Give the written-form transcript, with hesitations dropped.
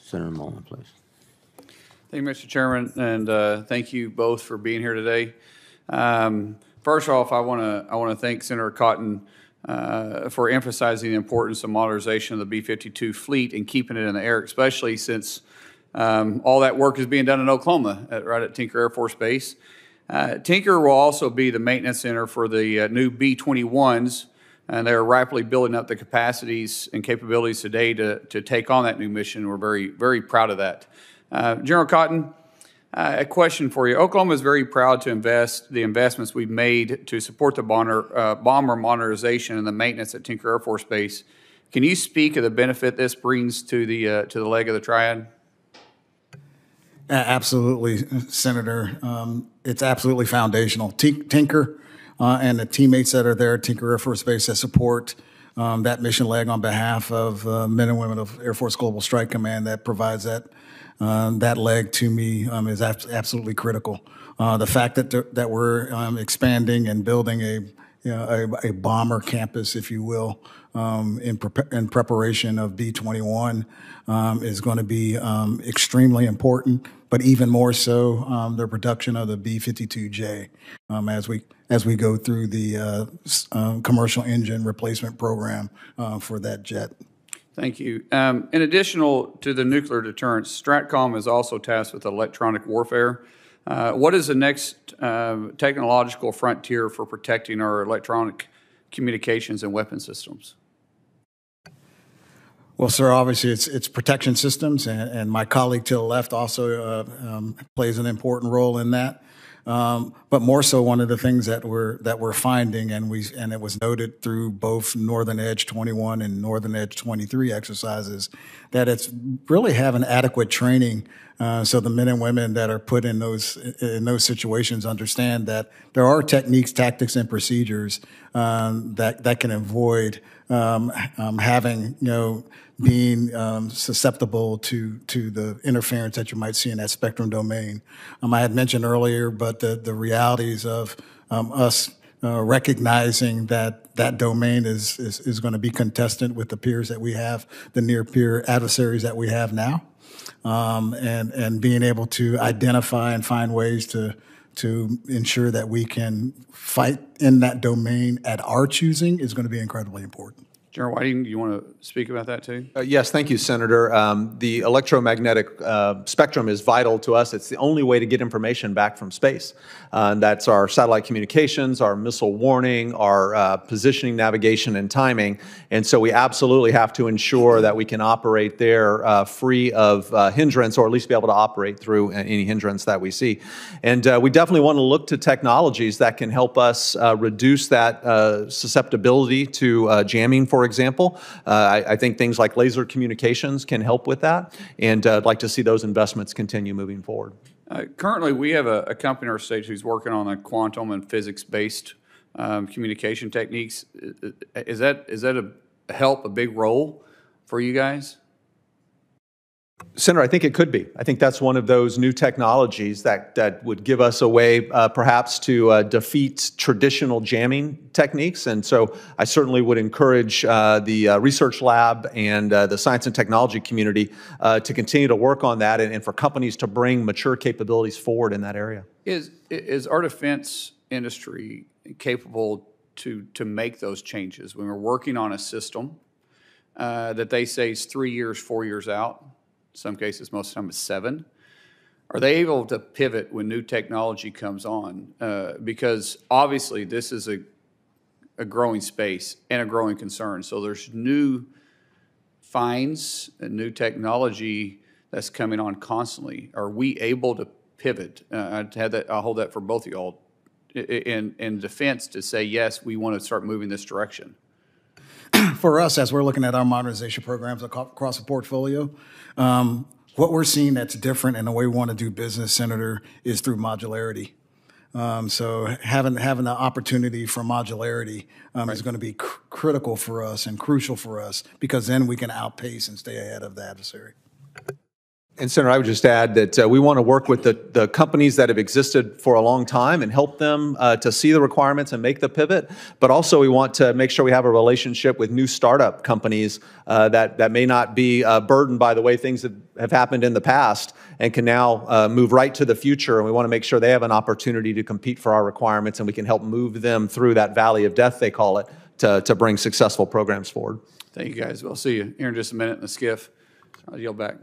Senator Mullin, please. Thank you, Mr. Chairman, and thank you both for being here today. First off, I want to thank Senator Cotton for emphasizing the importance of modernization of the B-52 fleet and keeping it in the air, especially since all that work is being done in Oklahoma, right at Tinker Air Force Base. Tinker will also be the maintenance center for the new B-21s, and they're rapidly building up the capacities and capabilities today to take on that new mission. We're very, very proud of that. General Cotton, a question for you. Oklahoma is very proud to the investments we've made to support the bomber modernization and the maintenance at Tinker Air Force Base. Can you speak of the benefit this brings to the leg of the triad? Absolutely, Senator. It's absolutely foundational. Tinker and the teammates that are there at Tinker Air Force Base that support that mission leg on behalf of men and women of Air Force Global Strike Command that provides that leg to me is absolutely critical. The fact that we're expanding and building a bomber campus, if you will, in preparation of B-21 is going to be extremely important, but even more so the production of the B-52J as we go through the commercial engine replacement program for that jet. Thank you. In addition to the nuclear deterrence, STRATCOM is also tasked with electronic warfare. What is the next technological frontier for protecting our electronic communications and weapon systems? Well, sir, obviously it's protection systems, and my colleague to the left also plays an important role in that. But more so, one of the things that we're finding, and it was noted through both Northern Edge 21 and Northern Edge 23 exercises, that it's really having adequate training so the men and women that are put in those situations understand that there are techniques, tactics, and procedures that can avoid having being susceptible to the interference that you might see in that spectrum domain. I had mentioned earlier, but the realities of us recognizing that domain is going to be contested with the peers that we have, the near peer adversaries that we have now, and being able to identify and find ways to ensure that we can fight in that domain at our choosing is going to be incredibly important. General Whiting, do you want to speak about that too? Yes, thank you, Senator. The electromagnetic spectrum is vital to us. It's the only way to get information back from space. And that's our satellite communications, our missile warning, our positioning, navigation, and timing. And so we absolutely have to ensure that we can operate there free of hindrance, or at least be able to operate through any hindrance that we see. And we definitely want to look to technologies that can help us reduce that susceptibility to jamming, for example. I think things like laser communications can help with that, and I'd like to see those investments continue moving forward. Currently, we have a company in our state who's working on a quantum and physics-based communication techniques. Is that a big role for you guys? Senator, I think it could be. I think that's one of those new technologies that would give us a way perhaps to defeat traditional jamming techniques. And so I certainly would encourage the research lab and the science and technology community to continue to work on that and for companies to bring mature capabilities forward in that area. Is our defense industry capable to make those changes when we're working on a system that they say is 3 years, 4 years out? Some cases, most of the time it's 7. Are they able to pivot when new technology comes on? Because obviously this is a growing space and a growing concern. So there's new finds and new technology that's coming on constantly. Are we able to pivot? I'll hold that for both of y'all in defense to say, yes, we want to start moving this direction. For us, as we're looking at our modernization programs across the portfolio, what we're seeing that's different in the way we want to do business, Senator, is through modularity. So having the opportunity for modularity is going to be critical for us and crucial for us, because then we can outpace and stay ahead of the adversary. And Senator, I would just add that we want to work with the companies that have existed for a long time and help them to see the requirements and make the pivot. But also we want to make sure we have a relationship with new startup companies that may not be burdened by the way things have happened in the past and can now move right to the future. And we want to make sure they have an opportunity to compete for our requirements, and we can help move them through that valley of death, they call it, to bring successful programs forward. Thank you, guys. We'll see you here in just a minute in the skiff. I'll yield back.